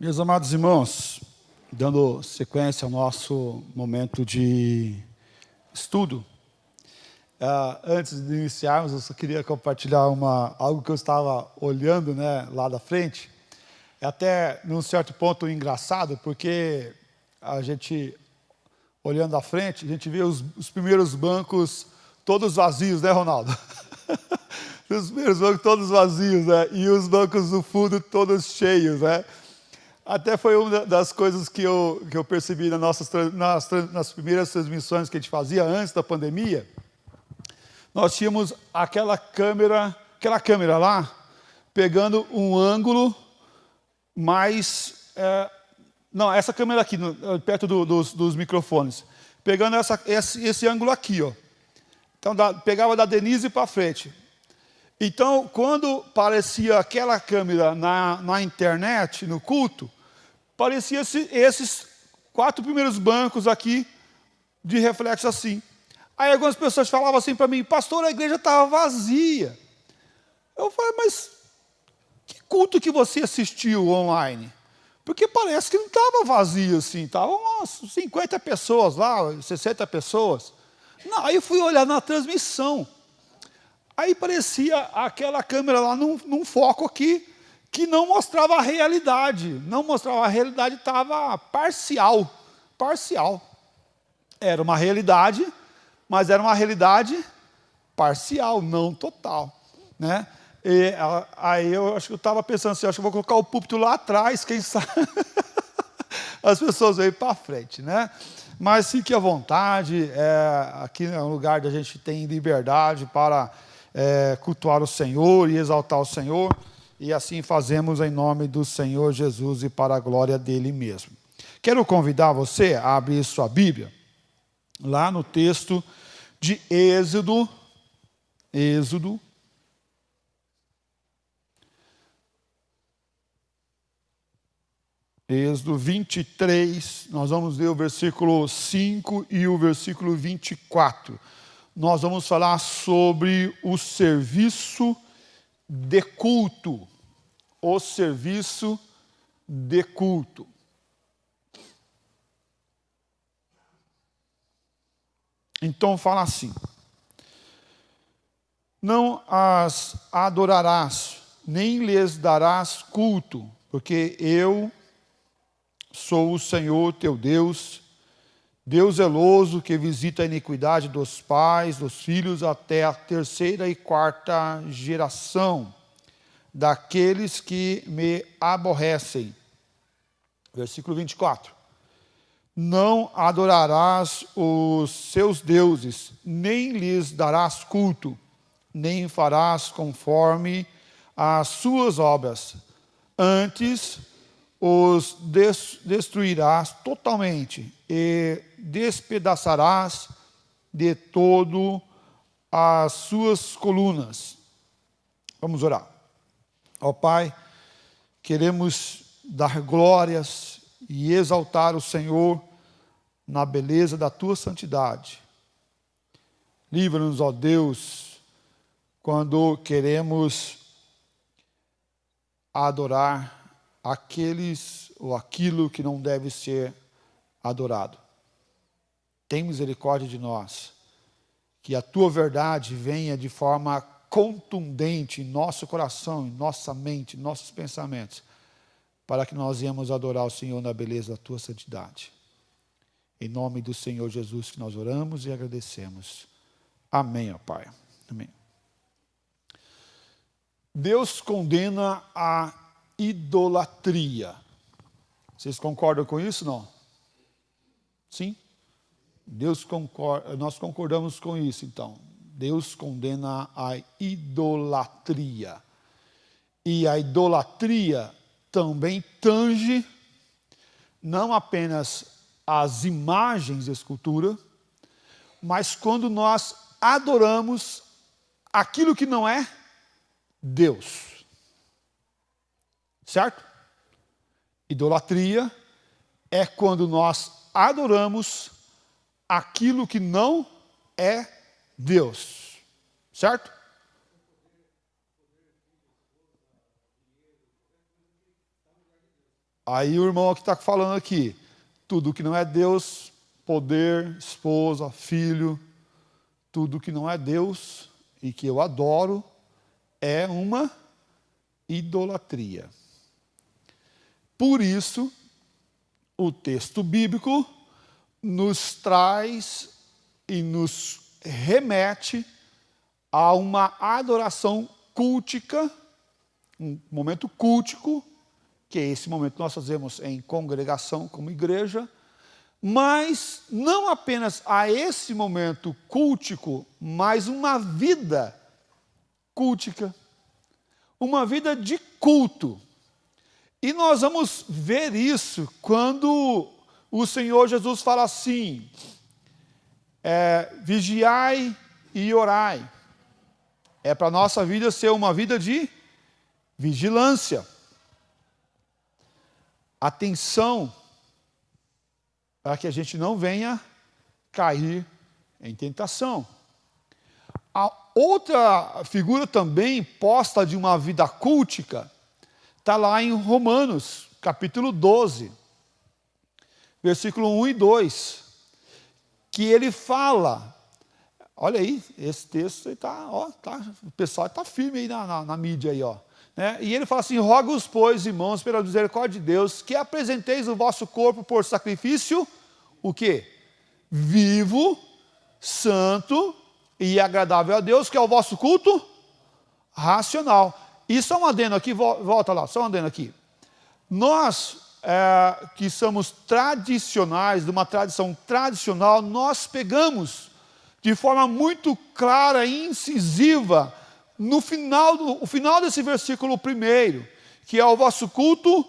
Meus amados irmãos, dando sequência ao nosso momento de estudo, antes de iniciarmos, eu só queria compartilhar algo que eu estava olhando, lá da frente. É até, num certo ponto, engraçado, porque a gente, olhando à frente, a gente vê os primeiros bancos todos vazios, né, Ronaldo? Os primeiros bancos todos vazios, né? E os bancos do fundo todos cheios, né? Até foi uma das coisas que eu percebi nas primeiras transmissões que a gente fazia antes da pandemia. Nós tínhamos aquela câmera lá, pegando um ângulo mais... não, essa câmera aqui, perto dos microfones. Pegando esse ângulo aqui, ó. Então, pegava da Denise para frente. Então, quando parecia aquela câmera na internet, no culto, parecia esses 4 primeiros bancos aqui de reflexo assim. Aí algumas pessoas falavam assim para mim: pastor, a igreja estava vazia. Eu falei: mas que culto que você assistiu online? Porque parece que não estava vazio assim, estavam umas 50 pessoas lá, 60 pessoas. Não, aí eu fui olhar na transmissão. Aí parecia aquela câmera lá num foco aqui, que não mostrava a realidade. Não mostrava a realidade, estava parcial. Era uma realidade, mas era uma realidade parcial, não total, né? E aí eu acho que eu estava pensando assim, acho que eu vou colocar o púlpito lá atrás, quem sabe as pessoas veem para frente, né? Mas fique à vontade, aqui é um lugar que a gente tem liberdade para cultuar o Senhor e exaltar o Senhor, e assim fazemos em nome do Senhor Jesus e para a glória dele mesmo. Quero convidar você a abrir sua Bíblia, lá no texto de Êxodo 23, nós vamos ler o versículo 5 e o versículo 24. Nós vamos falar sobre o serviço de culto. O serviço de culto. Então fala assim: não as adorarás, nem lhes darás culto, porque eu sou o Senhor teu Deus, Deus zeloso, que visita a iniquidade dos pais, dos filhos, até a 3ª e 4ª geração daqueles que me aborrecem. Versículo 24. Não adorarás os seus deuses, nem lhes darás culto, nem farás conforme as suas obras. Antes os destruirás totalmente e despedaçarás de todo as suas colunas. Vamos orar. Ó Pai, queremos dar glórias e exaltar o Senhor na beleza da Tua santidade. Livra-nos, ó Deus, quando queremos adorar aqueles ou aquilo que não deve ser adorado. Tem misericórdia de nós, que a Tua verdade venha de forma contundente em nosso coração, em nossa mente, em nossos pensamentos, para que nós venhamos adorar o Senhor na beleza da Tua santidade. Em nome do Senhor Jesus que nós oramos e agradecemos. Amém, ó Pai. Amém. Deus condena a idolatria. Vocês concordam com isso, não? Sim? Nós concordamos com isso, então. Deus condena a idolatria. E a idolatria também tange não apenas as imagens de escultura, mas quando nós adoramos aquilo que não é Deus. Certo? Idolatria é quando nós adoramos aquilo que não é Deus. Certo? Aí o irmão que está falando aqui, tudo que não é Deus, poder, esposa, filho, tudo que não é Deus e que eu adoro é uma idolatria. Por isso, o texto bíblico nos traz e nos remete a uma adoração cultica, um momento cultico, que é esse momento que nós fazemos em congregação como igreja, mas não apenas a esse momento cultico, mas uma vida cultica, uma vida de culto. E nós vamos ver isso quando o Senhor Jesus fala assim, vigiai e orai. É para a nossa vida ser uma vida de vigilância, atenção, para que a gente não venha cair em tentação. A outra figura também posta de uma vida cultica está lá em Romanos, capítulo 12, versículo 1 e 2, que ele fala, olha aí, esse texto o pessoal está firme aí na mídia aí, ó. Né? E ele fala assim, rogo-os, pois, irmãos, pela misericórdia de Deus, que apresenteis o vosso corpo por sacrifício, o quê? Vivo, santo e agradável a Deus, que é o vosso culto racional. E só um adendo aqui, volta lá, só um adendo aqui. Nós, que somos tradicionais, de uma tradição tradicional, nós pegamos de forma muito clara e incisiva no final desse versículo primeiro, que é o vosso culto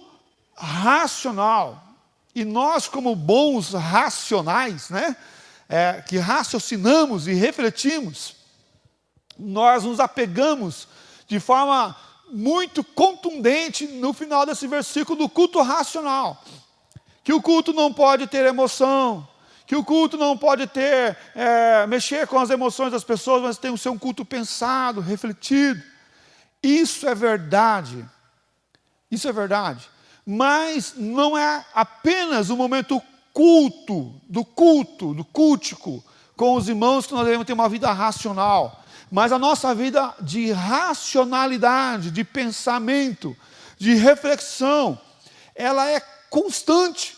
racional. E nós, como bons racionais, né, que raciocinamos e refletimos, nós nos apegamos de forma muito contundente no final desse versículo do culto racional. Que o culto não pode ter emoção, que o culto não pode ter, mexer com as emoções das pessoas, mas tem que ser um culto pensado, refletido. Isso é verdade. Isso é verdade. Mas não é apenas o momento do cultico, com os irmãos que nós devemos ter uma vida racional. Mas a nossa vida de racionalidade, de pensamento, de reflexão, ela é constante.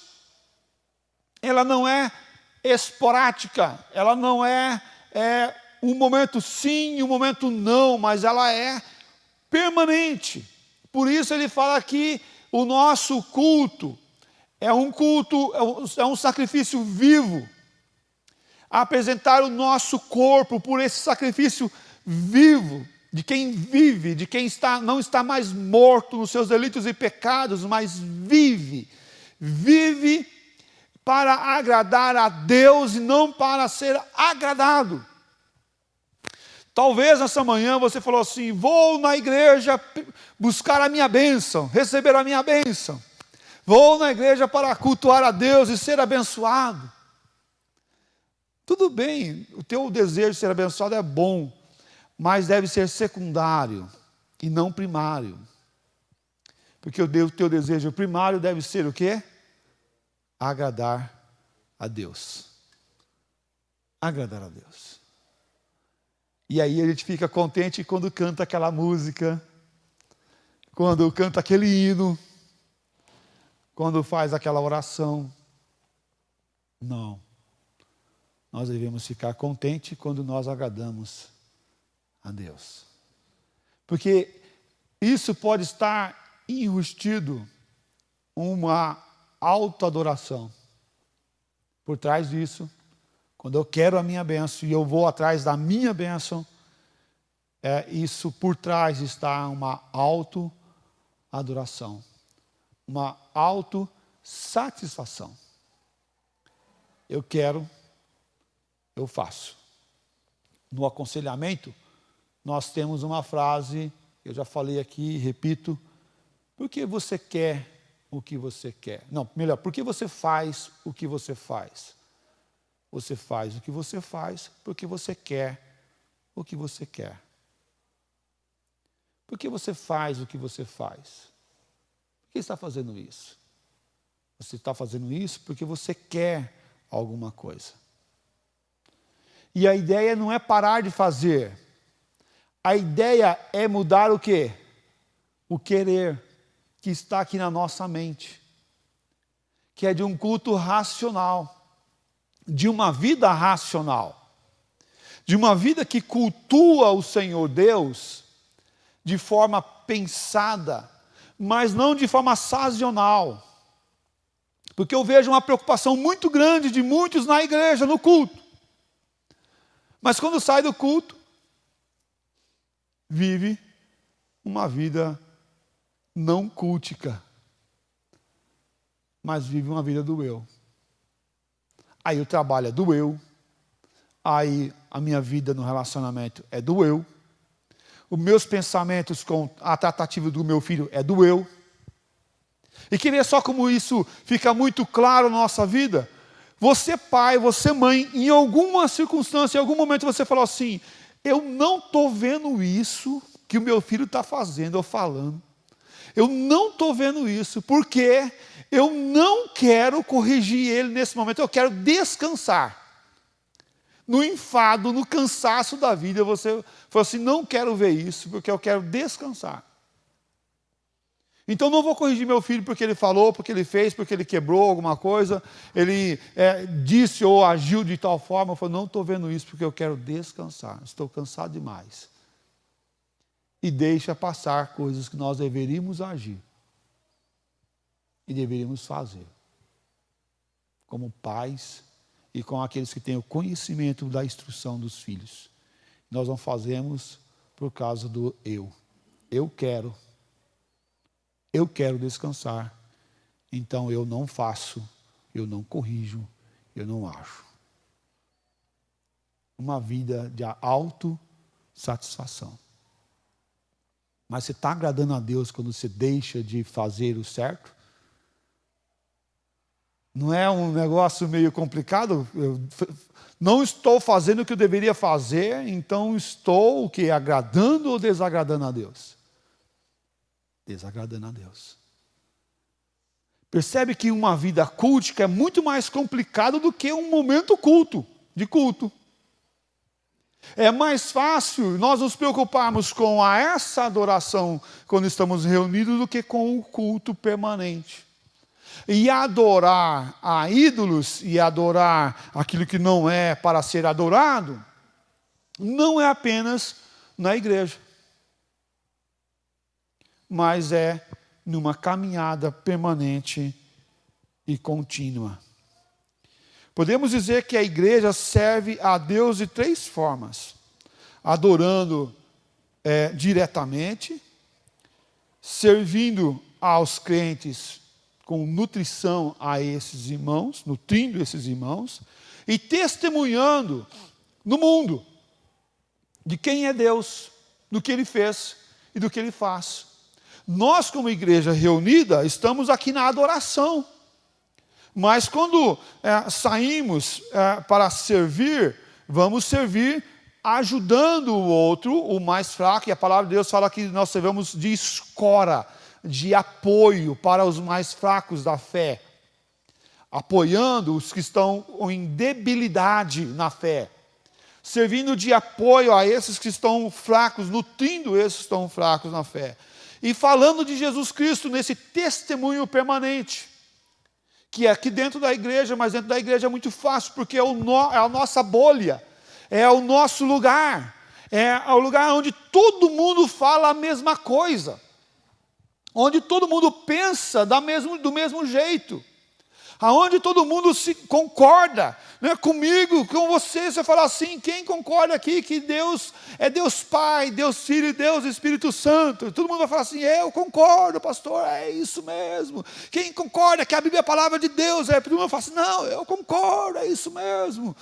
Ela não é esporádica, ela não é um momento sim e um momento não, mas ela é permanente. Por isso ele fala que o nosso culto é um sacrifício vivo. Apresentar o nosso corpo por esse sacrifício vivo, de quem vive, de quem não está mais morto nos seus delitos e pecados, mas vive para agradar a Deus e não para ser agradado. Talvez nessa manhã você falou assim, vou na igreja buscar a minha bênção, receber a minha bênção. Vou na igreja para cultuar a Deus e ser abençoado. Tudo bem, o teu desejo de ser abençoado é bom, mas deve ser secundário e não primário. Porque o teu desejo primário deve ser o quê? Agradar a Deus. Agradar a Deus. E aí a gente fica contente quando canta aquela música, quando canta aquele hino, quando faz aquela oração. Não. Nós devemos ficar contentes quando nós agradamos a Deus. Porque isso pode estar enrustido uma autoadoração. Por trás disso, quando eu quero a minha bênção e eu vou atrás da minha bênção, isso por trás está uma autoadoração, uma autossatisfação. Eu quero, eu faço. No aconselhamento, nós temos uma frase, eu já falei aqui, repito, por que você quer o que você quer? Não, melhor, por que você faz o que você faz? Você faz o que você faz porque você quer o que você quer. Por que você faz o que você faz? Por que está fazendo isso? Você está fazendo isso porque você quer alguma coisa. E a ideia não é parar de fazer. A ideia é mudar o quê? O querer que está aqui na nossa mente. Que é de um culto racional. De uma vida racional. De uma vida que cultua o Senhor Deus de forma pensada, mas não de forma sazonal. Porque eu vejo uma preocupação muito grande de muitos na igreja, no culto. Mas quando sai do culto, vive uma vida não cultica, mas vive uma vida do eu. Aí o trabalho é do eu, aí a minha vida no relacionamento é do eu, os meus pensamentos com a tratativa do meu filho é do eu. E querer só como isso fica muito claro na nossa vida. Você pai, você mãe, em alguma circunstância, em algum momento você falou assim, eu não estou vendo isso que o meu filho está fazendo ou falando. Eu não estou vendo isso, porque eu não quero corrigir ele nesse momento, eu quero descansar. No enfado, no cansaço da vida, você falou assim, não quero ver isso, porque eu quero descansar. Então não vou corrigir meu filho porque ele falou, porque ele fez, porque ele quebrou alguma coisa, ele disse ou agiu de tal forma. Eu falo, não estou vendo isso porque eu quero descansar, estou cansado demais. E deixa passar coisas que nós deveríamos agir e deveríamos fazer, como pais e com aqueles que têm o conhecimento da instrução dos filhos. Nós não fazemos por causa do eu. Eu quero descansar, então eu não faço, eu não corrijo, eu não ajo. Uma vida de autossatisfação. Mas você está agradando a Deus quando você deixa de fazer o certo? Não é um negócio meio complicado? Eu não estou fazendo o que eu deveria fazer, então estou o quê? Agradando ou desagradando a Deus? Desagradando a Deus. Percebe que uma vida cultica é muito mais complicado do que um momento de culto. É mais fácil nós nos preocuparmos com essa adoração quando estamos reunidos do que com o culto permanente. E adorar a ídolos e adorar aquilo que não é para ser adorado, não é apenas na igreja, mas é numa caminhada permanente e contínua. Podemos dizer que a igreja serve a Deus de 3 formas: adorando diretamente, servindo aos crentes com nutrição a esses irmãos, nutrindo esses irmãos, e testemunhando no mundo de quem é Deus, do que Ele fez e do que Ele faz. Nós, como igreja reunida, estamos aqui na adoração. Mas quando saímos para servir, vamos servir ajudando o outro, o mais fraco. E a palavra de Deus fala que nós servamos de escora, de apoio para os mais fracos da fé. Apoiando os que estão em debilidade na fé. Servindo de apoio a esses que estão fracos, nutrindo esses que estão fracos na fé. E falando de Jesus Cristo nesse testemunho permanente, que é aqui dentro da igreja, mas dentro da igreja é muito fácil, porque é a nossa bolha, é o nosso lugar, é o lugar onde todo mundo fala a mesma coisa, onde todo mundo pensa do mesmo jeito, aonde todo mundo se concorda, né, comigo, com você fala assim, quem concorda aqui que Deus é Deus Pai, Deus Filho e Deus Espírito Santo? Todo mundo vai falar assim, eu concordo, pastor, é isso mesmo. Quem concorda que a Bíblia é a palavra de Deus? Todo mundo fala assim, não, eu concordo, é isso mesmo.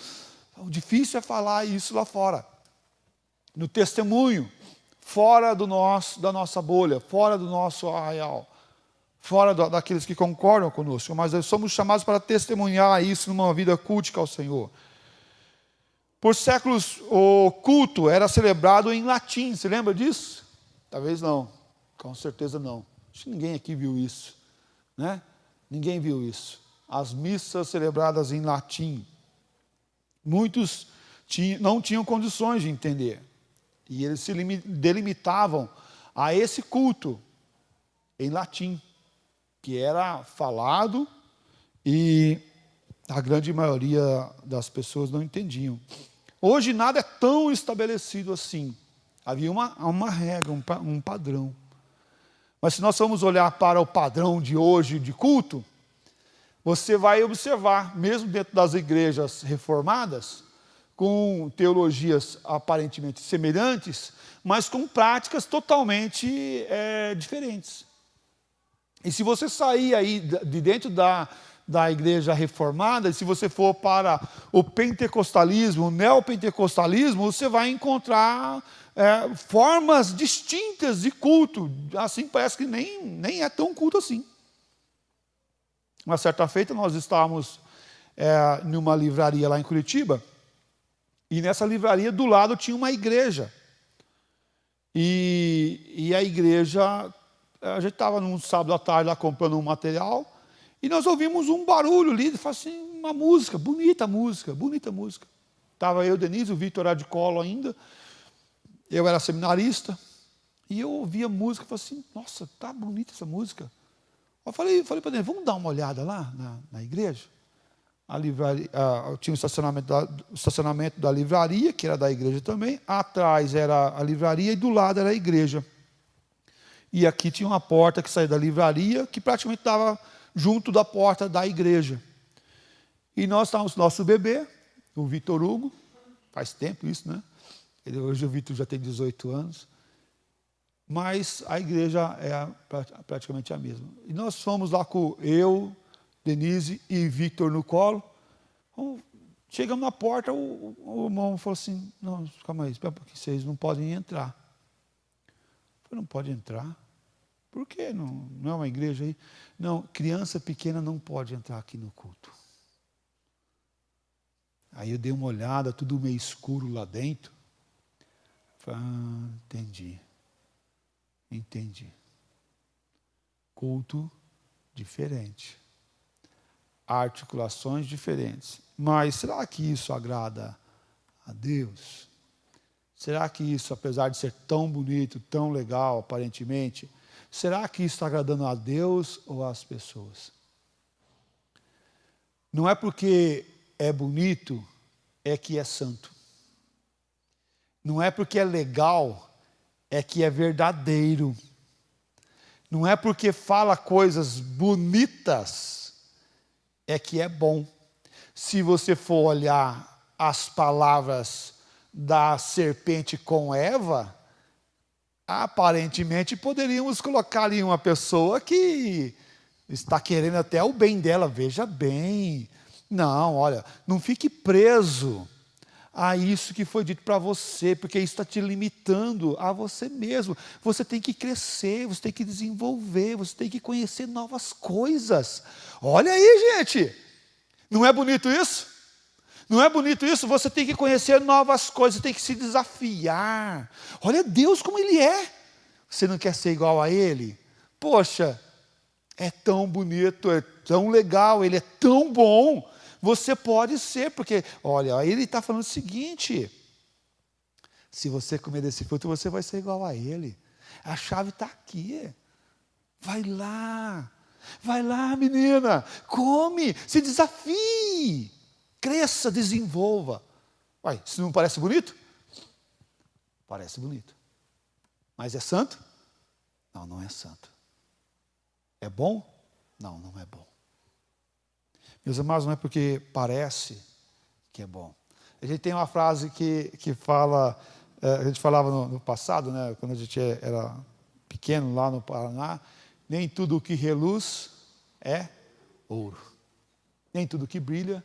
O difícil é falar isso lá fora, no testemunho, fora da nossa bolha, fora do nosso arraial. Fora daqueles que concordam conosco, mas nós somos chamados para testemunhar isso numa vida cultica ao Senhor. Por séculos, o culto era celebrado em latim, você lembra disso? Talvez não, com certeza não. Acho que ninguém aqui viu isso, né? Ninguém viu isso. As missas celebradas em latim. Muitos não tinham condições de entender. E eles se delimitavam a esse culto em latim, que era falado e a grande maioria das pessoas não entendiam. Hoje nada é tão estabelecido assim. Havia uma regra, um padrão. Mas se nós formos olhar para o padrão de hoje de culto, você vai observar, mesmo dentro das igrejas reformadas, com teologias aparentemente semelhantes, mas com práticas totalmente diferentes. E se você sair aí de dentro da igreja reformada, e se você for para o pentecostalismo, o neopentecostalismo, você vai encontrar formas distintas de culto. Assim, parece que nem é tão culto assim. Uma certa feita, nós estávamos numa livraria lá em Curitiba, e nessa livraria do lado tinha uma igreja. E a igreja, a gente estava num sábado à tarde lá comprando um material, e nós ouvimos um barulho ali, assim, uma música, bonita música. Estava eu, Denise, o Victor era de colo ainda, eu era seminarista, e eu ouvia a música e falei assim, nossa, tá bonita essa música. Eu falei para ele, vamos dar uma olhada lá na igreja? A livraria, tinha o estacionamento da livraria, que era da igreja também, atrás era a livraria e do lado era a igreja. E aqui tinha uma porta que saía da livraria, que praticamente estava junto da porta da igreja. E nós estávamos com o nosso bebê, o Vitor Hugo, faz tempo isso, né? Hoje o Vitor já tem 18 anos, mas a igreja é praticamente a mesma. E nós fomos lá com eu, Denise e Victor no colo. Chegamos na porta, o irmão falou assim, não, calma aí, espera um pouquinho, vocês não podem entrar. Eu falei, não pode entrar? Por quê? Não é uma igreja aí? Não, criança pequena não pode entrar aqui no culto. Aí eu dei uma olhada, tudo meio escuro lá dentro. Falei, entendi. Culto diferente. Articulações diferentes. Mas será que isso agrada a Deus? Será que isso, apesar de ser tão bonito, tão legal, aparentemente, será que isso está agradando a Deus ou às pessoas? Não é porque é bonito, é que é santo. Não é porque é legal, é que é verdadeiro. Não é porque fala coisas bonitas, é que é bom. Se você for olhar as palavras da serpente com Eva, aparentemente poderíamos colocar ali uma pessoa que está querendo até o bem dela, veja bem. Não, olha, não fique preso a isso que foi dito para você, porque isso está te limitando a você mesmo. Você tem que crescer, você tem que desenvolver, você tem que conhecer novas coisas. Olha aí, gente, não é bonito isso? Não é bonito isso? Você tem que conhecer novas coisas, você tem que se desafiar. Olha Deus como Ele é. Você não quer ser igual a Ele? Poxa, é tão bonito, é tão legal, Ele é tão bom. Você pode ser, porque, olha, Ele está falando o seguinte, se você comer desse fruto, você vai ser igual a Ele. A chave está aqui. Vai lá, menina, come, se desafie, cresça, desenvolva. Uai, isso não parece bonito? Parece bonito. Mas é santo? Não, não é santo. É bom? Não, não é bom. Meus amados, não é porque parece que é bom. A gente tem uma frase que fala, a gente falava no passado, né, quando a gente era pequeno lá no Paraná, nem tudo que reluz é ouro. Nem tudo que brilha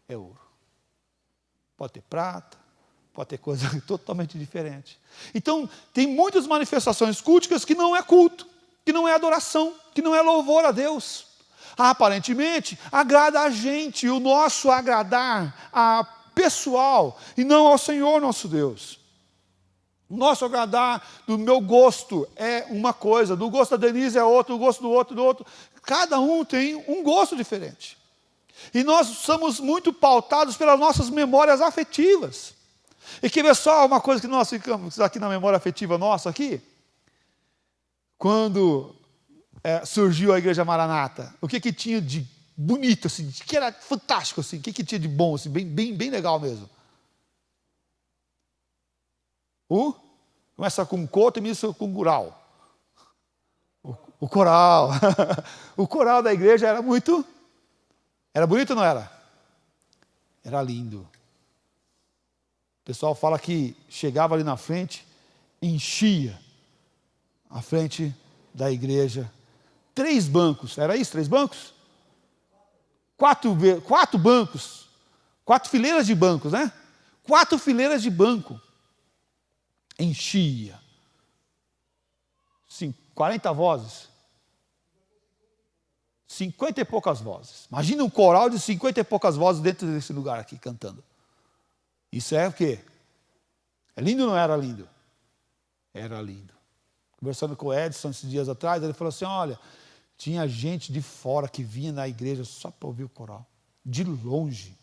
é ouro. Pode ter prata, pode ter coisa totalmente diferente. Então, tem muitas manifestações culticas que não é culto, que não é adoração, que não é louvor a Deus. Aparentemente, agrada a gente, o nosso agradar a pessoal, e não ao Senhor nosso Deus. O nosso agradar do meu gosto é uma coisa, do gosto da Denise é outro, do gosto do outro, Cada um tem um gosto diferente. E nós somos muito pautados pelas nossas memórias afetivas. E quer ver só uma coisa que nós ficamos aqui na memória afetiva nossa aqui? Quando surgiu a Igreja Maranata, o que tinha de bonito, assim, que era fantástico, assim, o que tinha de bom, assim, bem legal mesmo? Começa com coto e termina com gural. O coral. O coral da igreja era bonito ou não era? Era lindo. O pessoal fala que chegava ali na frente, enchia a frente da igreja. 3 bancos, era isso? 3 bancos? 4 bancos. 4 fileiras de bancos, né? 4 fileiras de banco. Enchia. 40 vozes. 50 e poucas vozes. Imagina um coral de 50 e poucas vozes dentro desse lugar aqui, cantando. Isso é o quê? É lindo ou não era lindo? Era lindo. Conversando com o Edson esses dias atrás, ele falou assim, olha, tinha gente de fora que vinha na igreja só para ouvir o coral. De longe.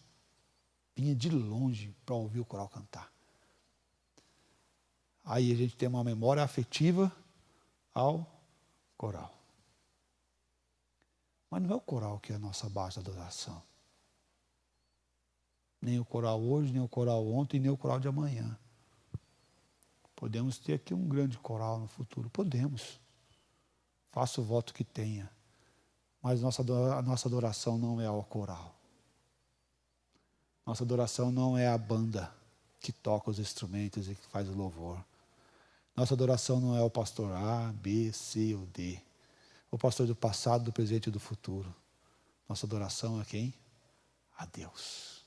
Vinha de longe para ouvir o coral cantar. Aí a gente tem uma memória afetiva ao coral. Mas não é o coral que é a nossa base de adoração. Nem o coral hoje, nem o coral ontem, nem o coral de amanhã. Podemos ter aqui um grande coral no futuro. Podemos. Faça o voto que tenha. Mas a nossa adoração não é ao coral. Nossa adoração não é a banda que toca os instrumentos e que faz o louvor. Nossa adoração não é o pastor A, B, C ou D. O pastor do passado, do presente e do futuro. Nossa adoração é quem? A Deus.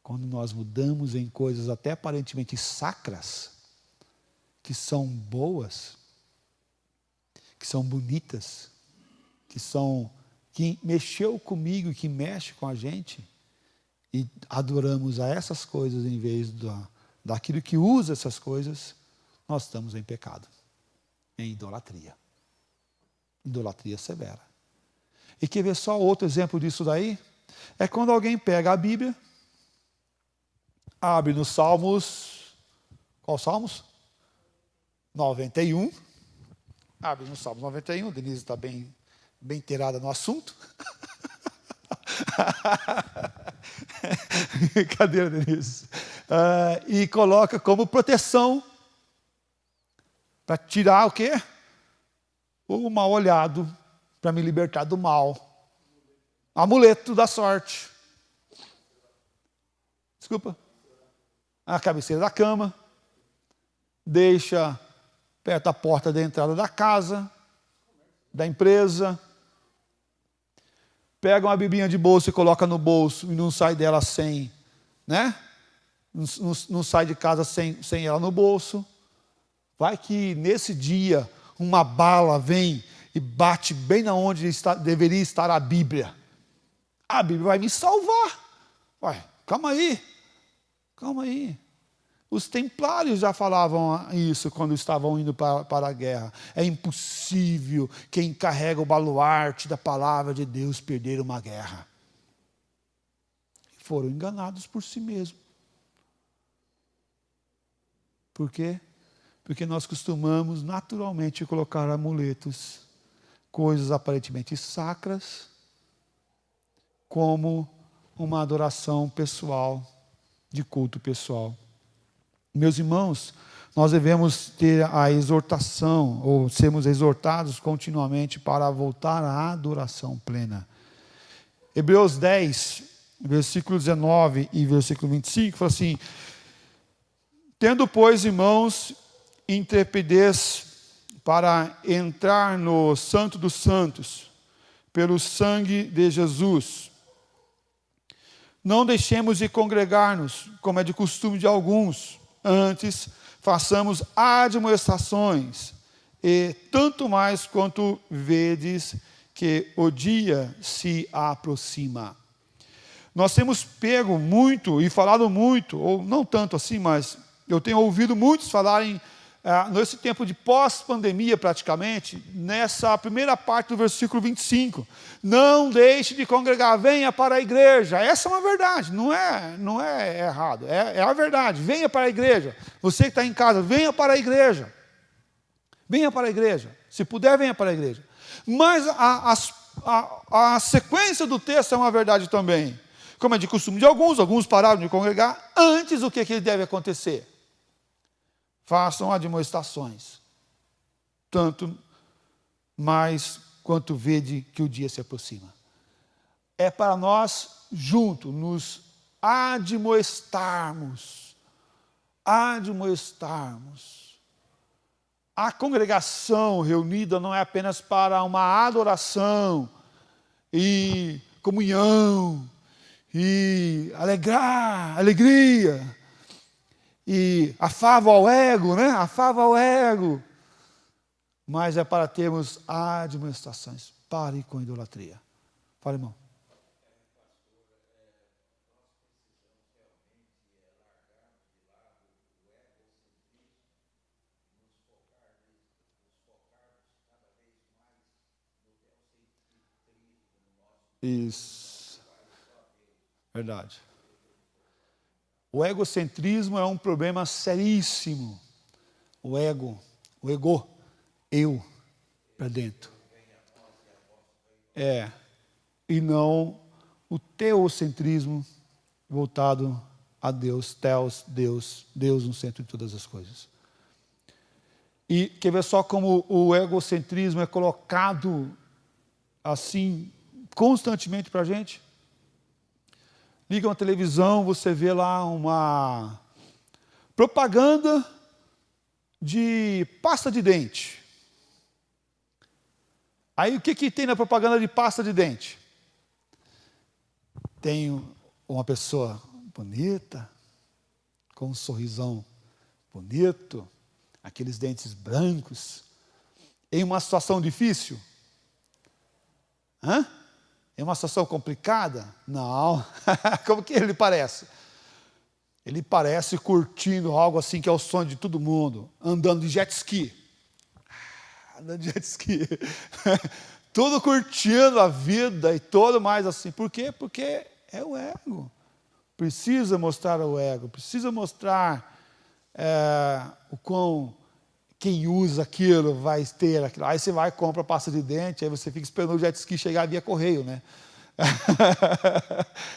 Quando nós mudamos em coisas até aparentemente sacras, que são boas, que são bonitas, que mexeu comigo e que mexe com a gente, e adoramos a essas coisas em vez daquilo que usa essas coisas, nós estamos em pecado, em idolatria. Idolatria severa. E quer ver só outro exemplo disso daí? É quando alguém pega a Bíblia, abre nos Salmos, qual Salmos? 91. Abre no Salmos 91, Denise está bem inteirada no assunto. Brincadeira, Denise. E coloca como proteção para tirar o quê? O mal olhado, para me libertar do mal. Amuleto da sorte. Desculpa. A cabeceira da cama. Deixa perto da porta da entrada da casa, da empresa. Pega uma biblinha de bolso e coloca no bolso e não sai dela sem, né? Não sai de casa sem ela no bolso. Vai que nesse dia uma bala vem e bate bem na onde deveria estar a Bíblia. A Bíblia vai me salvar. Ué, calma aí. Os templários já falavam isso quando estavam indo para a guerra. É impossível quem carrega o baluarte da palavra de Deus perder uma guerra. Foram enganados por si mesmos. Por quê? Porque nós costumamos naturalmente colocar amuletos, coisas aparentemente sacras, como uma adoração pessoal, de culto pessoal. Meus irmãos, nós devemos ter a exortação, ou sermos exortados continuamente para voltar à adoração plena. Hebreus 10, versículo 19 e versículo 25, fala assim: tendo, pois, irmãos, intrepidez para entrar no Santo dos Santos, pelo sangue de Jesus. Não deixemos de congregar-nos, como é de costume de alguns. Antes, façamos admoestações, e tanto mais quanto vedes que o dia se aproxima. Nós temos pego muito e falado muito, ou não tanto assim, mas eu tenho ouvido muitos falarem nesse tempo de pós-pandemia praticamente, nessa primeira parte do versículo 25. Não deixe de congregar, venha para a igreja. Essa é uma verdade, não é errado, é a verdade. Venha para a igreja. Você que está em casa, venha para a igreja. Venha para a igreja. Se puder, venha para a igreja. Mas a sequência do texto é uma verdade também. Como é de costume de alguns pararam de congregar. Antes, o que deve acontecer? Façam admoestações, tanto mais quanto vede que o dia se aproxima. É para nós, juntos, nos admoestarmos. A congregação reunida não é apenas para uma adoração e comunhão e alegria. E afava ao ego, né? Afava ao ego. Mas é para termos admoestações. Pare com idolatria. Fala, irmão. Isso. Verdade. O egocentrismo é um problema seríssimo. O ego, eu, para dentro. E não o teocentrismo voltado a Deus, Theos, Deus no centro de todas as coisas. E quer ver só como o egocentrismo é colocado assim, constantemente para a gente? Liga uma televisão, você vê lá uma propaganda de pasta de dente. Aí o que tem na propaganda de pasta de dente? Tem uma pessoa bonita, com um sorrisão bonito, aqueles dentes brancos, em uma situação difícil. É uma situação complicada? Não. Como que ele parece? Ele parece curtindo algo assim que é o sonho de todo mundo. Andando de jet ski. Tudo curtindo a vida e todo mais assim. Por quê? Porque é o ego. Precisa mostrar o ego. Precisa mostrar o quão... Quem usa aquilo vai ter aquilo. Aí você vai e compra a pasta de dente, aí você fica esperando o jet ski chegar via correio, né?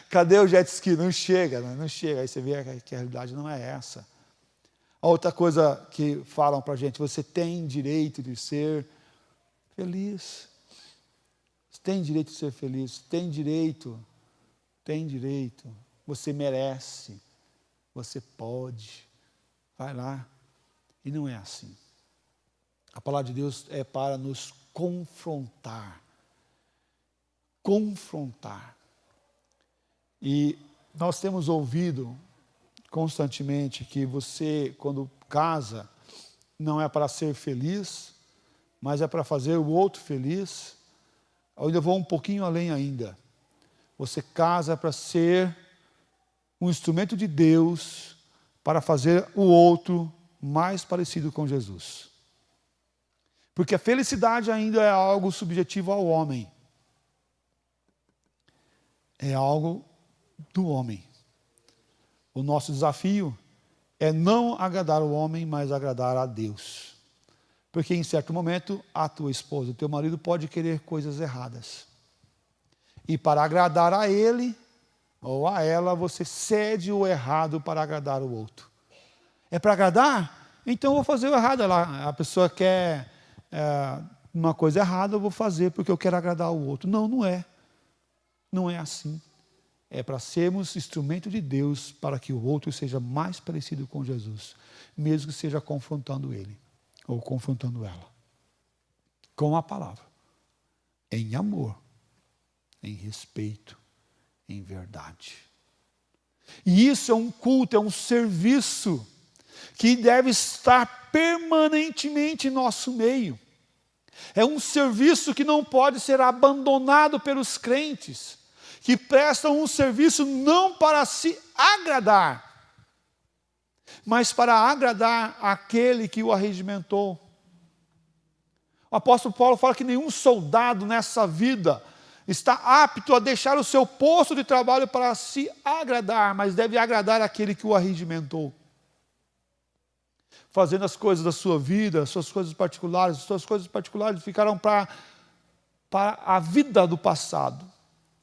Cadê o jet ski? Não chega, né? Não chega. Aí você vê que a realidade não é essa. A outra coisa que falam para a gente, você tem direito de ser feliz. Você tem direito de ser feliz. Tem direito. Você merece. Você pode. Vai lá. E não é assim. A palavra de Deus é para nos confrontar. E nós temos ouvido constantemente que você, quando casa, não é para ser feliz, mas é para fazer o outro feliz. Eu ainda vou um pouquinho além ainda. Você casa para ser um instrumento de Deus para fazer o outro mais parecido com Jesus. Porque a felicidade ainda é algo subjetivo ao homem. É algo do homem. O nosso desafio é não agradar o homem, mas agradar a Deus. Porque em certo momento, a tua esposa, o teu marido pode querer coisas erradas. E para agradar a ele ou a ela, você cede o errado para agradar o outro. É para agradar? Então eu vou fazer o errado. A pessoa quer uma coisa errada, eu vou fazer porque eu quero agradar o outro. Não, não é. Não é assim. É para sermos instrumento de Deus para que o outro seja mais parecido com Jesus, mesmo que seja confrontando ele ou confrontando ela. Com a palavra. Em amor, em respeito, em verdade. E isso é um culto, é um serviço que deve estar permanentemente em nosso meio. É um serviço que não pode ser abandonado pelos crentes, que prestam um serviço não para se agradar, mas para agradar aquele que o arregimentou. O apóstolo Paulo fala que nenhum soldado nessa vida está apto a deixar o seu posto de trabalho para se agradar, mas deve agradar aquele que o arregimentou. Fazendo as coisas da sua vida, as suas coisas particulares ficaram para a vida do passado.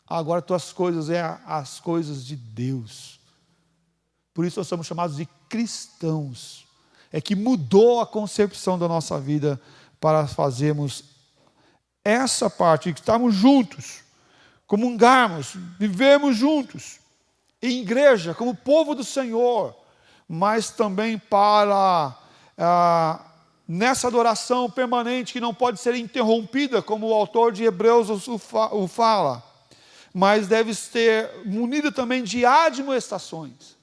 Agora tuas coisas as coisas de Deus. Por isso nós somos chamados de cristãos. É que mudou a concepção da nossa vida para fazermos essa parte, que estamos juntos, comungarmos, vivemos juntos, em igreja, como povo do Senhor, mas também para, nessa adoração permanente, que não pode ser interrompida, como o autor de Hebreus o fala, mas deve ser munida também de admoestações,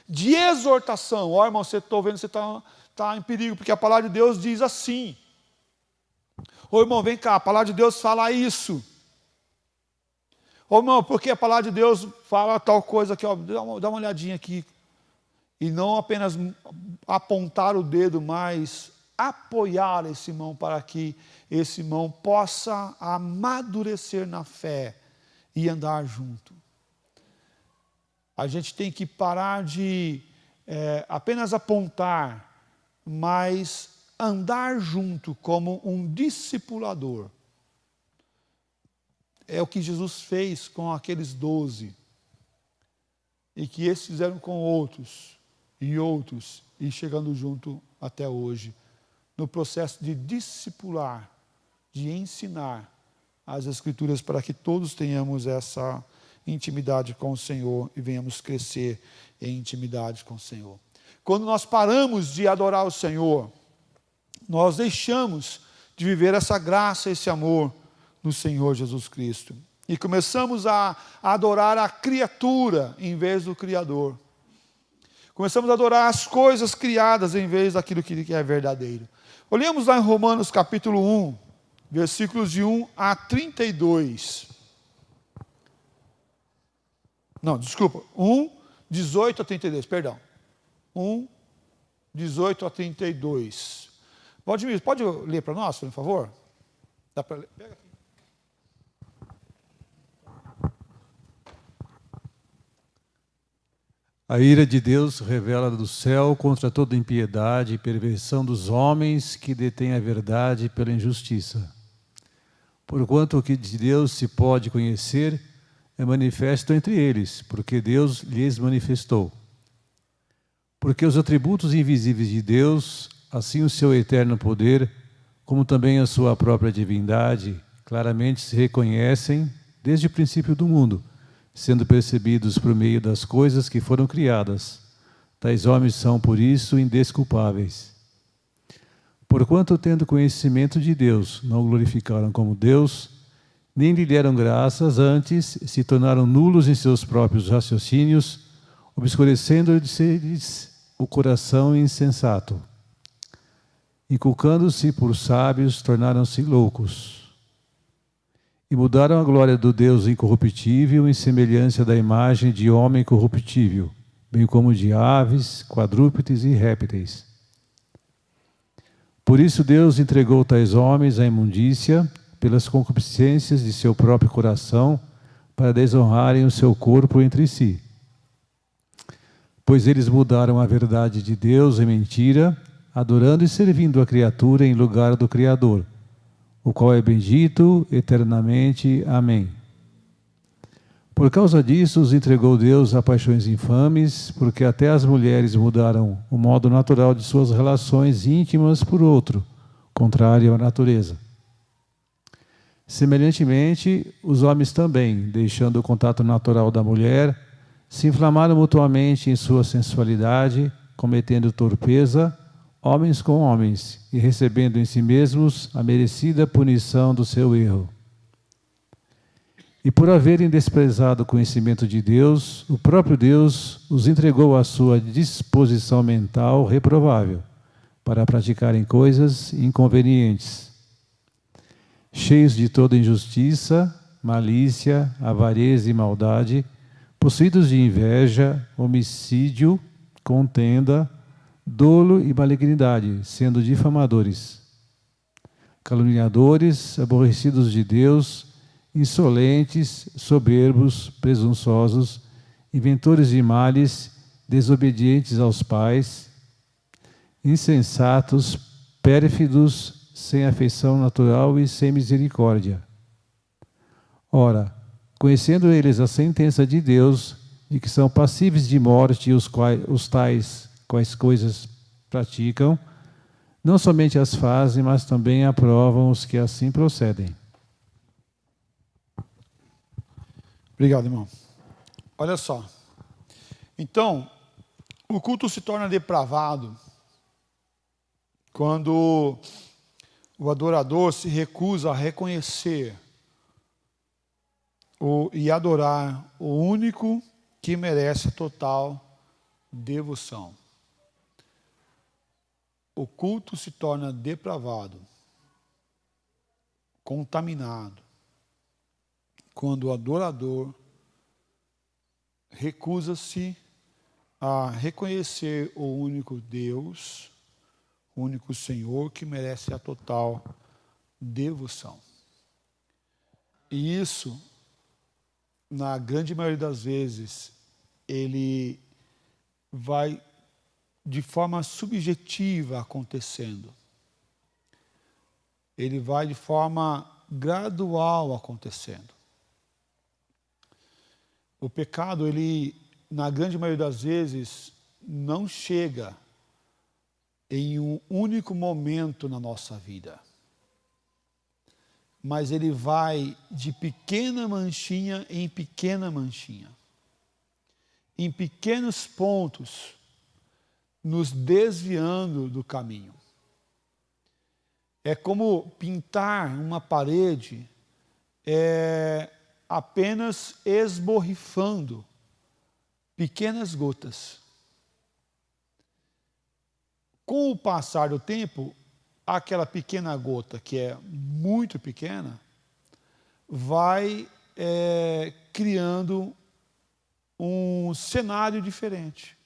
de exortação. Ó, irmão, você está vendo que você está em perigo, porque a palavra de Deus diz assim. Ô irmão, vem cá, a palavra de Deus fala isso. Ô irmão, porque a palavra de Deus fala tal coisa aqui, ó, dá uma olhadinha aqui. E não apenas apontar o dedo, mas apoiar esse irmão para que esse irmão possa amadurecer na fé e andar junto. A gente tem que parar de apenas apontar, mas andar junto como um discipulador. É o que Jesus fez com aqueles 12. E que esses fizeram com outros, e chegando junto até hoje. No processo de discipular, de ensinar as Escrituras para que todos tenhamos essa intimidade com o Senhor e venhamos crescer em intimidade com o Senhor. Quando nós paramos de adorar o Senhor, nós deixamos de viver essa graça, esse amor no Senhor Jesus Cristo. E começamos a adorar a criatura em vez do Criador. Começamos a adorar as coisas criadas em vez daquilo que é verdadeiro. Olhemos lá em Romanos capítulo 1, versículos de 1 a 32. Não, desculpa, 1, 18 a 32, perdão. 1, 18 a 32. Pode ler para nós, por favor? Dá para ler? Pega aqui. A ira de Deus revela do céu contra toda impiedade e perversão dos homens que detêm a verdade pela injustiça. Porquanto o que de Deus se pode conhecer é manifesto entre eles, porque Deus lhes manifestou. Porque os atributos invisíveis de Deus, assim o seu eterno poder, como também a sua própria divindade, claramente se reconhecem desde o princípio do mundo, sendo percebidos por meio das coisas que foram criadas. Tais homens são, por isso, indesculpáveis. Porquanto, tendo conhecimento de Deus, não o glorificaram como Deus, nem lhe deram graças, antes se tornaram nulos em seus próprios raciocínios, obscurecendo-lhes o coração insensato. Inculcando-se por sábios, tornaram-se loucos. E mudaram a glória do Deus incorruptível em semelhança da imagem de homem corruptível, bem como de aves, quadrúpedes e répteis. Por isso Deus entregou tais homens à imundícia, pelas concupiscências de seu próprio coração, para desonrarem o seu corpo entre si. Pois eles mudaram a verdade de Deus em mentira, adorando e servindo a criatura em lugar do Criador, o qual é bendito eternamente. Amém. Por causa disso, os entregou Deus a paixões infames, porque até as mulheres mudaram o modo natural de suas relações íntimas por outro, contrário à natureza. Semelhantemente, os homens também, deixando o contato natural da mulher, se inflamaram mutuamente em sua sensualidade, cometendo torpeza, homens com homens, e recebendo em si mesmos a merecida punição do seu erro. E por haverem desprezado o conhecimento de Deus, o próprio Deus os entregou à sua disposição mental reprovável, para praticarem coisas inconvenientes, cheios de toda injustiça, malícia, avareza e maldade, possuídos de inveja, homicídio, contenda, dolo e malignidade, sendo difamadores, caluniadores, aborrecidos de Deus, insolentes, soberbos, presunçosos, inventores de males, desobedientes aos pais, insensatos, pérfidos, sem afeição natural e sem misericórdia. Ora, conhecendo eles a sentença de Deus, de que são passíveis de morte os tais quais coisas praticam, não somente as fazem, mas também aprovam os que assim procedem. Obrigado, irmão. Olha só. Então, o culto se torna depravado quando o adorador se recusa a reconhecer e adorar o único que merece total devoção. O culto se torna depravado, contaminado, quando o adorador recusa-se a reconhecer o único Deus, o único Senhor que merece a total devoção. E isso, na grande maioria das vezes, ele vai de forma subjetiva acontecendo. Ele vai de forma gradual acontecendo. O pecado, ele, na grande maioria das vezes, não chega em um único momento na nossa vida. Mas ele vai de pequena manchinha em pequena manchinha. Em pequenos pontos, nos desviando do caminho. É como pintar uma parede apenas esborrifando pequenas gotas. Com o passar do tempo, aquela pequena gota, que é muito pequena, vai criando um cenário diferente,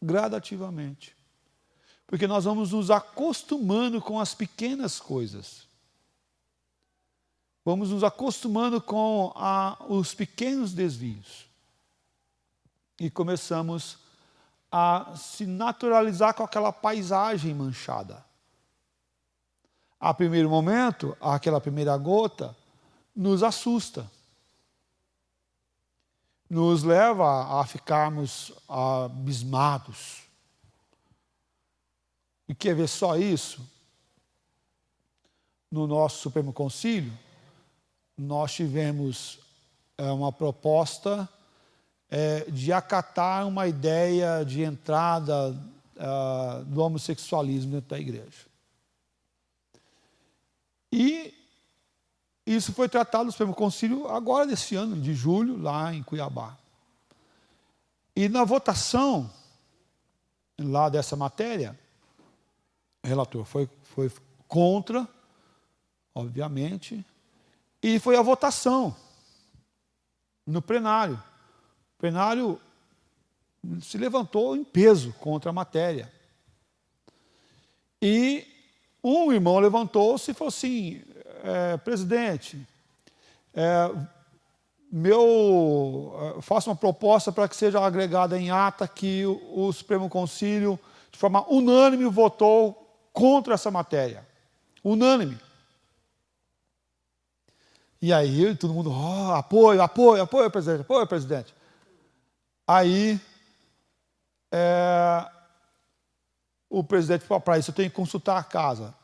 gradativamente. Porque nós vamos nos acostumando com as pequenas coisas. Vamos nos acostumando com os pequenos desvios. E começamos a se naturalizar com aquela paisagem manchada. A primeiro momento, aquela primeira gota nos assusta. Nos leva a ficarmos abismados. E quer ver só isso? No nosso Supremo Concílio, nós tivemos uma proposta de acatar uma ideia de entrada do homossexualismo dentro da igreja. E isso foi tratado no Supremo Concílio agora desse ano, de julho, lá em Cuiabá. E na votação lá dessa matéria, o relator foi contra, obviamente, e foi a votação no plenário. O plenário se levantou em peso contra a matéria. E um irmão levantou-se e falou assim: presidente, faço uma proposta para que seja agregada em ata que o Supremo Concílio, de forma unânime, votou contra essa matéria. Unânime. E aí todo mundo, apoio, presidente. Aí o presidente falou: para isso eu tenho que consultar a casa.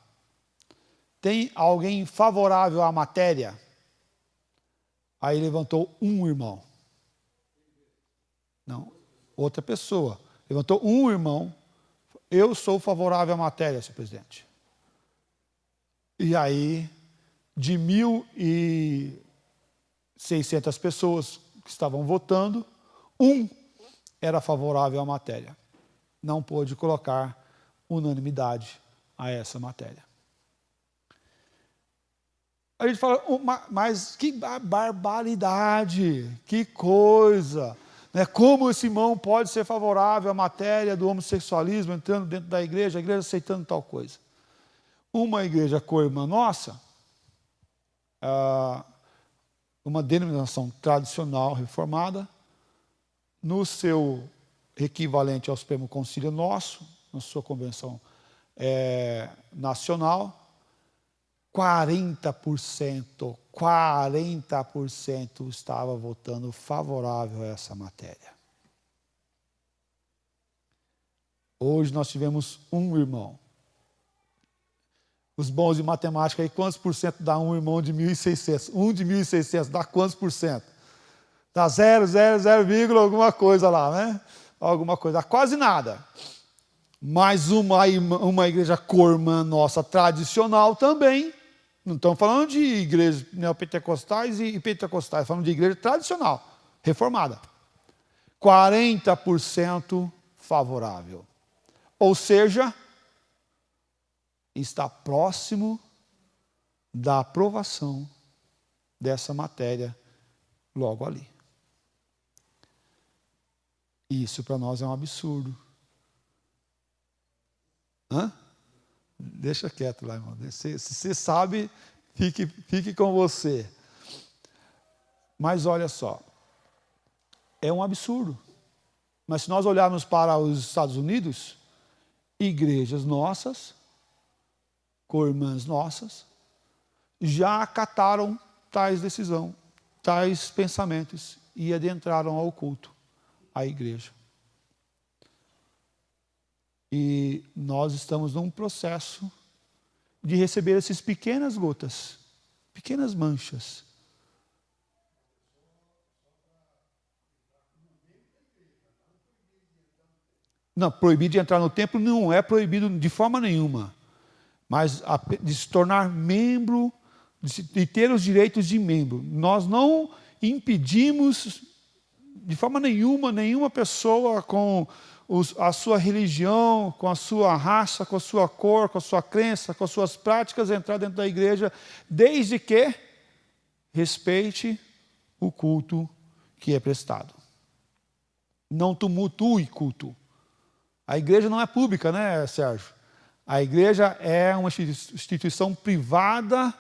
Tem alguém favorável à matéria? Aí levantou um irmão. Não, outra pessoa. Levantou um irmão. Eu sou favorável à matéria, senhor presidente. E aí, de 1.600 pessoas que estavam votando, um era favorável à matéria. Não pôde colocar unanimidade a essa matéria. A gente fala, mas que barbaridade, que coisa. né? Como esse irmão pode ser favorável à matéria do homossexualismo entrando dentro da igreja, a igreja aceitando tal coisa. Uma igreja co-irmã nossa, uma denominação tradicional reformada, no seu equivalente ao Supremo Concílio nosso, na sua convenção nacional, 40% estava votando favorável a essa matéria. Hoje nós tivemos um irmão. Os bons de matemática aí, quantos por cento dá um irmão de 1.600? Um de 1.600 dá quantos por cento? Dá 0,0, alguma coisa lá, né? Alguma coisa, dá quase nada. Mas uma igreja co-irmã nossa tradicional também, não estamos falando de igrejas neopentecostais e pentecostais, falando de igreja tradicional, reformada. 40% favorável. Ou seja, está próximo da aprovação dessa matéria logo ali. Isso para nós é um absurdo. Hã? Deixa quieto lá, irmão. Se você sabe, fique com você. Mas olha só, é um absurdo. Mas se nós olharmos para os Estados Unidos, igrejas nossas, co-irmãs nossas, já acataram tais decisões, tais pensamentos e adentraram ao culto, à igreja. E nós estamos num processo de receber essas pequenas gotas, pequenas manchas. Não, proibido de entrar no templo não é proibido de forma nenhuma. Mas de se tornar membro, de ter os direitos de membro. Nós não impedimos de forma nenhuma pessoa com a sua religião, com a sua raça, com a sua cor, com a sua crença, com as suas práticas, entrar dentro da igreja, desde que respeite o culto que é prestado. Não tumultue culto. A igreja não é pública, né, Sérgio? A igreja é uma instituição privada,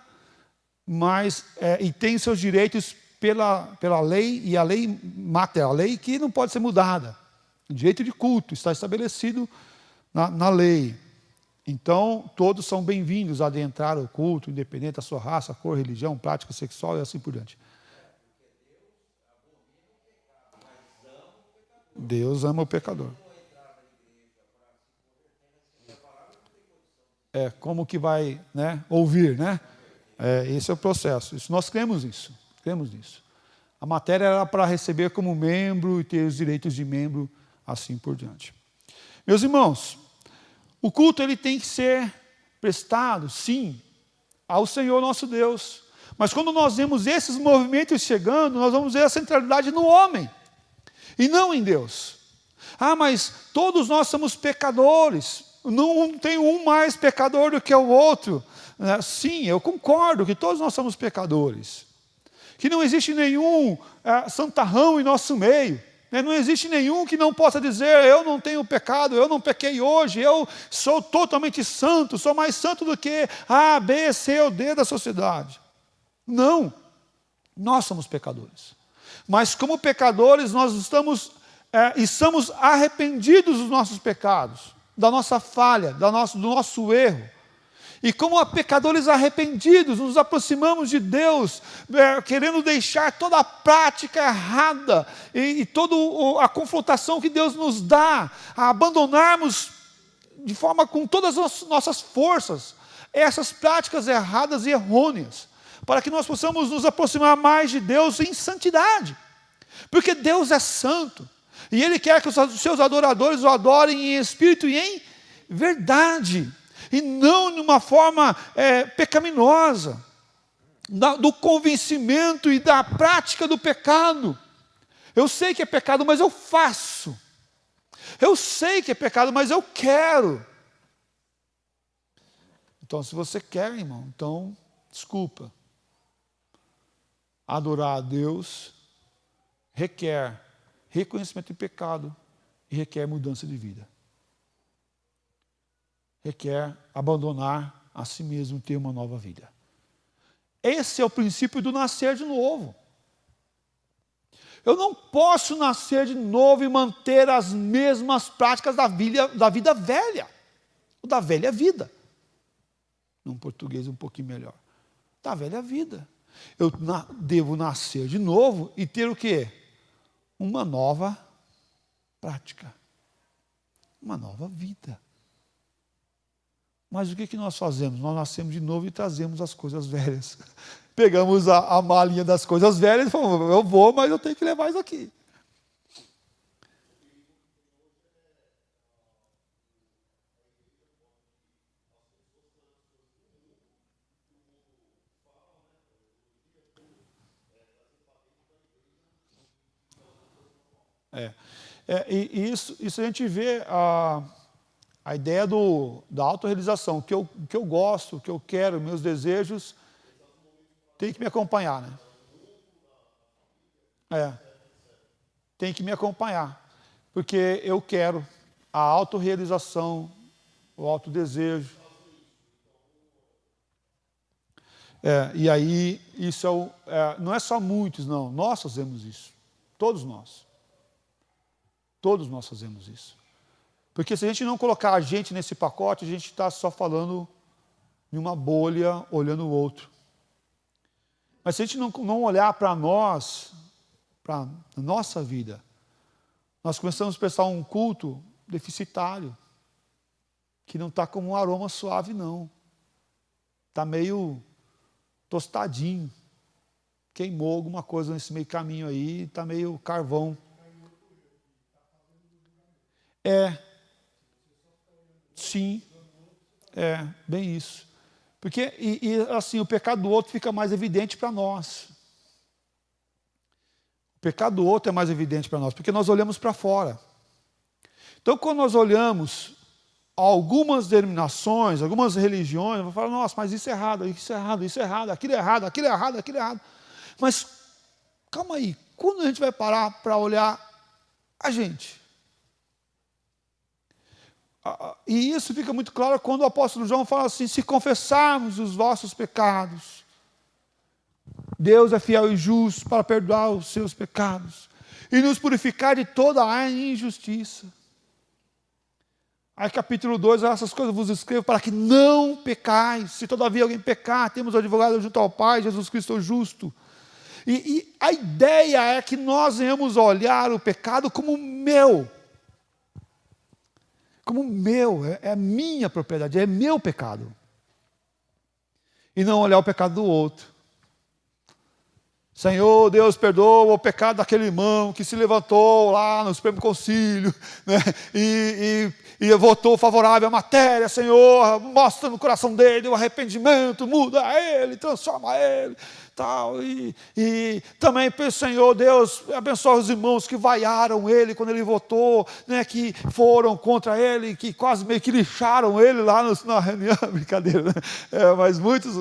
mas e tem seus direitos pela lei, e a lei mata, a lei que não pode ser mudada. O direito de culto está estabelecido na lei. Então, todos são bem-vindos a adentrar o culto, independente da sua raça, cor, religião, prática sexual e assim por diante. Deus ama o pecador. Como que vai, né, ouvir, né? Esse é o processo. Nós cremos nisso. A matéria era para receber como membro e ter os direitos de membro, assim por diante. Meus irmãos, o culto ele tem que ser prestado, sim, ao Senhor nosso Deus. Mas quando nós vemos esses movimentos chegando, nós vamos ver a centralidade no homem e não em Deus. Mas todos nós somos pecadores. Não tem um mais pecador do que o outro. Sim, eu concordo que todos nós somos pecadores. Que não existe nenhum santarrão em nosso meio. Não existe nenhum que não possa dizer, eu não tenho pecado, eu não pequei hoje, eu sou totalmente santo, sou mais santo do que A, B, C ou D da sociedade. Não, nós somos pecadores. Mas como pecadores, nós estamos arrependidos dos nossos pecados, da nossa falha, do nosso erro. E como pecadores arrependidos, nos aproximamos de Deus, querendo deixar toda a prática errada e toda a confrontação que Deus nos dá, a abandonarmos com todas as nossas forças essas práticas erradas e errôneas, para que nós possamos nos aproximar mais de Deus em santidade. Porque Deus é santo, e Ele quer que os seus adoradores o adorem em espírito e em verdade. E não de uma forma pecaminosa, do convencimento e da prática do pecado. Eu sei que é pecado, mas eu faço. Eu sei que é pecado, mas eu quero. Então, se você quer, irmão, então, desculpa. Adorar a Deus requer reconhecimento de pecado e requer mudança de vida. Requer abandonar a si mesmo e ter uma nova vida. Esse é o princípio do nascer de novo. Eu não posso nascer de novo e manter as mesmas práticas da vida velha. Ou da velha vida. Num português um pouquinho melhor. Da velha vida. Eu devo nascer de novo e ter o quê? Uma nova prática. Uma nova vida. Mas o que nós fazemos? Nós nascemos de novo e trazemos as coisas velhas. Pegamos a malinha das coisas velhas e falamos, eu vou, mas eu tenho que levar isso aqui. E isso a gente vê a ideia da autorrealização. O que eu gosto, o que eu quero, meus desejos, tem que me acompanhar, né? Tem que me acompanhar. Porque eu quero a autorrealização, o autodesejo. E aí, isso não é só muitos, não. Nós fazemos isso. Todos nós. Todos nós fazemos isso. Porque se a gente não colocar a gente nesse pacote, a gente está só falando em uma bolha, olhando o outro. Mas se a gente não olhar para nós, para a nossa vida, nós começamos a prestar um culto deficitário, que não está com um aroma suave, não. Está meio tostadinho. Queimou alguma coisa nesse meio caminho aí, está meio carvão. Sim, bem isso. Porque, assim, o pecado do outro fica mais evidente para nós. O pecado do outro é mais evidente para nós, porque nós olhamos para fora. Então, quando nós olhamos algumas denominações, algumas religiões, vou falar, nossa, mas isso é errado, isso é errado, isso é errado, aquilo é errado, aquilo é errado, aquilo é errado. Mas, calma aí, quando a gente vai parar para olhar a gente? E isso fica muito claro quando o apóstolo João fala assim, se confessarmos os vossos pecados, Deus é fiel e justo para perdoar os seus pecados e nos purificar de toda a injustiça. Aí capítulo 2, essas coisas vos escrevo para que não pecais. Se todavia alguém pecar, temos o advogado junto ao Pai, Jesus Cristo o justo. E a ideia é que nós venhamos olhar o pecado como meu. Como meu, é minha propriedade, é meu pecado. E não olhar o pecado do outro. Senhor, Deus, perdoa o pecado daquele irmão que se levantou lá no Supremo Concílio, né, e votou favorável à matéria, Senhor, mostra no coração dele o arrependimento, muda ele, transforma ele, tal. E também, Senhor, Deus, abençoa os irmãos que vaiaram ele quando ele votou, né, que foram contra ele, que quase meio que lixaram ele lá na reunião, brincadeira, né? Mas muitos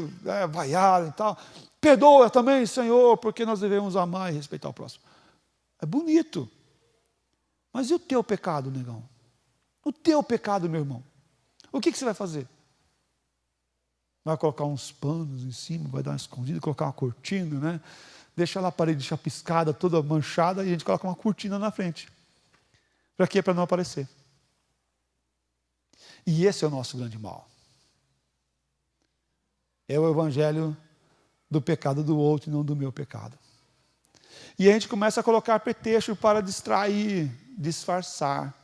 vaiaram e tal. Perdoa também, Senhor, porque nós devemos amar e respeitar o próximo. É bonito. Mas e o teu pecado, negão? O teu pecado, meu irmão? O que você vai fazer? Vai colocar uns panos em cima, vai dar uma escondida, colocar uma cortina, né? Deixa lá a parede chapiscada, toda manchada, e a gente coloca uma cortina na frente. Para quê? Para não aparecer. E esse é o nosso grande mal. É o evangelho do pecado do outro e não do meu pecado. E a gente começa a colocar pretexto para distrair, disfarçar.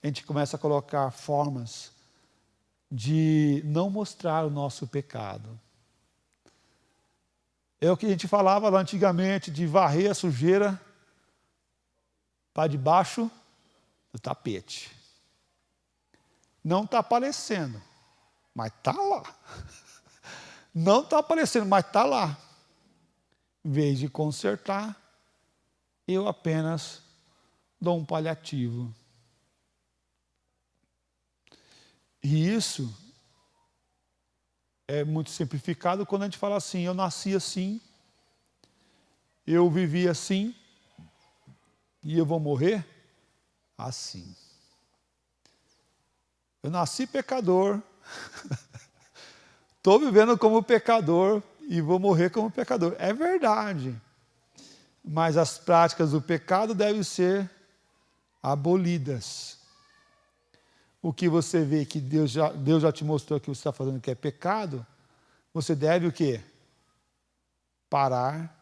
A gente começa a colocar formas de não mostrar o nosso pecado. É o que a gente falava lá antigamente, de varrer a sujeira para debaixo do tapete. Não está aparecendo, mas está lá. Não está aparecendo, mas está lá. Em vez de consertar, eu apenas dou um paliativo. E isso é muito simplificado quando a gente fala assim, eu nasci assim, eu vivi assim, e eu vou morrer assim. Eu nasci pecador, estou vivendo como pecador e vou morrer como pecador. É verdade, mas as práticas do pecado devem ser abolidas. O que você vê que Deus já te mostrou que você está fazendo que é pecado, você deve o quê? Parar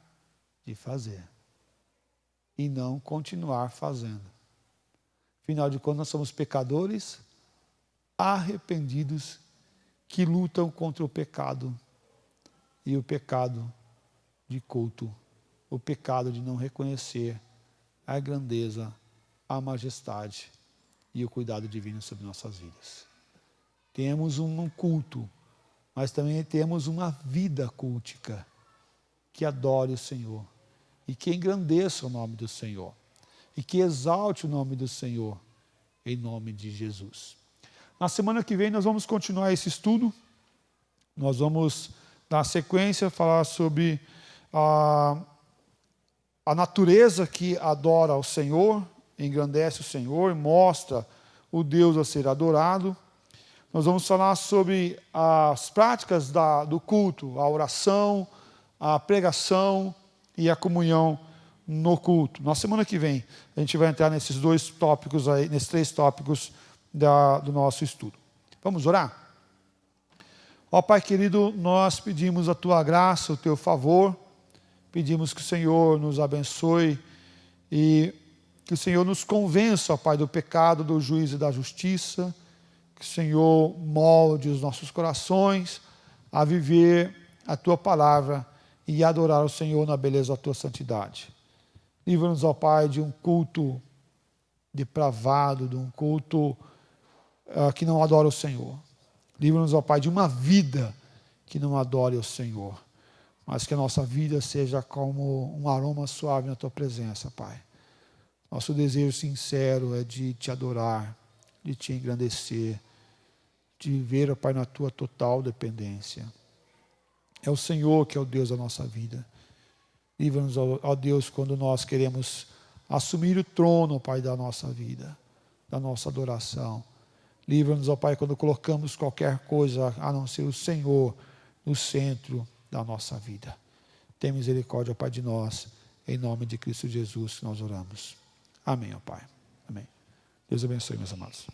de fazer. E não continuar fazendo. Afinal de contas, nós somos pecadores arrependidos que lutam contra o pecado. E o pecado de culto. O pecado de não reconhecer a grandeza, a majestade e o cuidado divino sobre nossas vidas. Temos um culto, mas também temos uma vida cultica que adore o Senhor e que engrandeça o nome do Senhor e que exalte o nome do Senhor em nome de Jesus. Na semana que vem nós vamos continuar esse estudo. Nós vamos, na sequência, falar sobre a natureza que adora ao Senhor, engrandece o Senhor, mostra o Deus a ser adorado. Nós vamos falar sobre as práticas do culto, a oração, a pregação e a comunhão no culto. Na semana que vem, a gente vai entrar nesses dois tópicos aí, nesses três tópicos do nosso estudo. Vamos orar? Ó Pai querido, nós pedimos a Tua graça, o Teu favor, pedimos que o Senhor nos abençoe e que o Senhor nos convença, ó Pai, do pecado, do juízo e da justiça, que o Senhor molde os nossos corações a viver a Tua palavra e adorar o Senhor na beleza da Tua santidade. Livra-nos, ó Pai, de um culto depravado, de um culto que não adora o Senhor. Livra-nos, ó Pai, de uma vida que não adore o Senhor, mas que a nossa vida seja como um aroma suave na Tua presença, Pai. Nosso desejo sincero é de Te adorar, de Te engrandecer, de viver, ó Pai, na Tua total dependência. É o Senhor que é o Deus da nossa vida. Livra-nos, ó Deus, quando nós queremos assumir o trono, ó Pai, da nossa vida, da nossa adoração. Livra-nos, ó Pai, quando colocamos qualquer coisa a não ser o Senhor no centro da nossa vida. Tem misericórdia, ó Pai, de nós, em nome de Cristo Jesus que nós oramos. Amém, ó Pai. Amém. Deus abençoe, meus amados.